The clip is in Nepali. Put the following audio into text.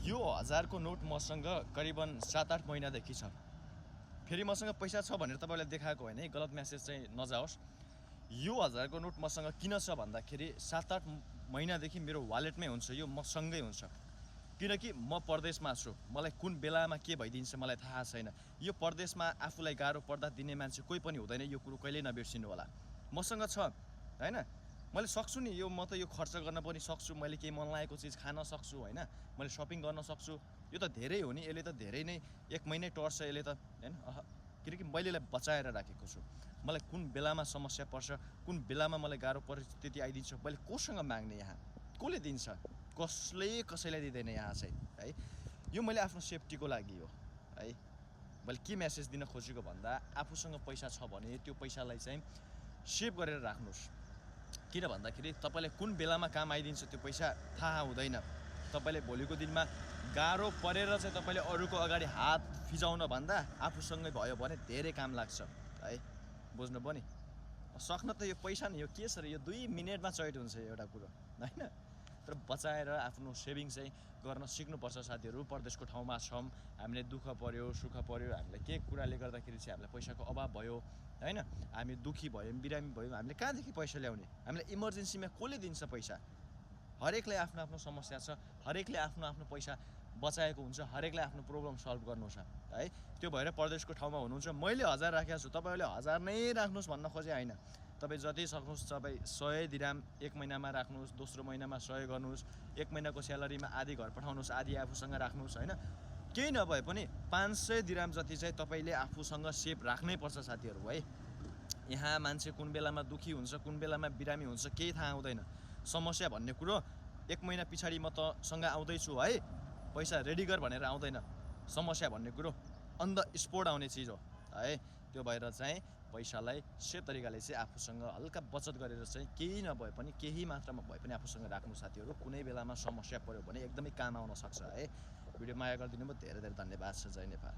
यो 1000 को नोट मसँग करिबन 7-8 महिनादेखि छ। फेरि मसँग पैसा छ भनेर तपाईलाई देखाएको होइन है, गलत मेसेज चाहिँ नजाओस्। यो 1000 को नोट मसँग किन छ भन्दाखेरि 7-8 महिनादेखि मेरो वालेटमै हुन्छ, यो मसँगै हुन्छ। किनकि म परदेशमा छु, मलाई कुन बेलामा के भइदिन्छ मलाई थाहा छैन। यो परदेशमा आफूलाई गाह्रो पर्दा दिने मान्छे कोही पनि हुँदैन, यो कुरो कहिल्यै नबिर्सिनु होला। मसँग छ हैन, मैले सक्छु नि, यो म त यो खर्च गर्न पनि सक्छु, मैले केही मन लागेको चिज खान सक्छु हैन, मैले सपिङ गर्न सक्छु। यो त धेरै हो नि, यसले त धेरै नै 1 महिनै टर्छ यसले त हैन। किनकि मैले यसलाई बचाएर राखेको छु। मलाई कुन बेलामा समस्या पर्छ, कुन बेलामा मलाई गाह्रो परिस्थिति आइदिन्छ, मैले कोसँग माग्ने, यहाँ कसले दिन्छ, कसैलाई दिँदैन यहाँ चाहिँ है। यो मैले आफ्नो सेफ्टीको लागि हो है। मैले के मेसेज दिन खोजेको भन्दा, आफूसँग पैसा छ भने त्यो पैसालाई चाहिँ सेभ गरेर राख्नुस्। किन भन्दाखेरि तपाईलाई कुन बेलामा काम आइदिन्छ त्यो पैसा थाहा हुँदैन। तपाईले भोलिको दिनमा गाह्रो परेर चाहिँ तपाईले अरूको अगाडि हात फिजाउन भन्दा आफूसँगै भयो भने धेरै काम लाग्छ है। बुझ्नुभयो नि। सक्न त यो पैसा नि, यो के छ र, यो 2 मिनेटमा चोइट हुन्छ एउटा कुरो हैन। तर बचाएर आफ्नो सेभिङ चाहिँ गर्न सिक्नुपर्छ साथीहरू। परदेशको ठाउँमा छौँ, हामीले दुःख पर्यो, सुख पर्यो, हामीले के कुराले गर्दाखेरि चाहिँ हामीलाई पैसाको अभाव भयो हैन, हामी दुखी भयौँ, बिरामी भयौँ, हामीले कहाँदेखि पैसा ल्याउने, हामीलाई इमर्जेन्सीमा कसले दिन्छ पैसा। हरेकले आफ्नो आफ्नो समस्या छ, हरेकले आफ्नो आफ्नो पैसा बचाएको हुन्छ, हरेकले आफ्नो प्रब्लम सल्भ गर्नु छ है। त्यो भएर परदेशको ठाउँमा हुनुहुन्छ, मैले 1000 राखेको छु, तपाईँले 1000 नै राख्नुहोस् भन्न खोजे होइन। तपाईँ जति सक्नुहोस् तपाईँ 100 दिराम 1 महिनामा राख्नुहोस्, दोस्रो महिनामा 100 गर्नुहोस्, 1 महिनाको स्यालेरीमा आधी घर पठाउनुहोस्, आधी आफूसँग राख्नुहोस् हैन। केही नभए पनि 500 दिराम जति चाहिँ तपाईँले आफूसँग सेभ राख्नै पर्छ साथीहरू है। यहाँ मान्छे कुन बेलामा दुखी हुन्छ, कुन बेलामा बिरामी हुन्छ केही थाहा हुँदैन। समस्या भन्ने कुरो 1 महिना पछाडि म तसँग आउँदैछु है, पैसा रेडी गर भनेर आउँदैन। समस्या भन्ने कुरो अन द स्पोट आउने चिज हो है। त्यो भएर चाहिँ पैसालाई सेफ तरिकाले चाहिँ आफूसँग हल्का बचत गरेर चाहिँ केही नभए पनि, केही मात्रामा भए पनि आफूसँग राख्नु साथीहरू। कुनै बेलामा समस्या पर्यो भने एकदमै काम आउन सक्छ है। भिडियो माया गरिदिनु भयो, धेरै धेरै धन्यवाद छ। जय नेपाल।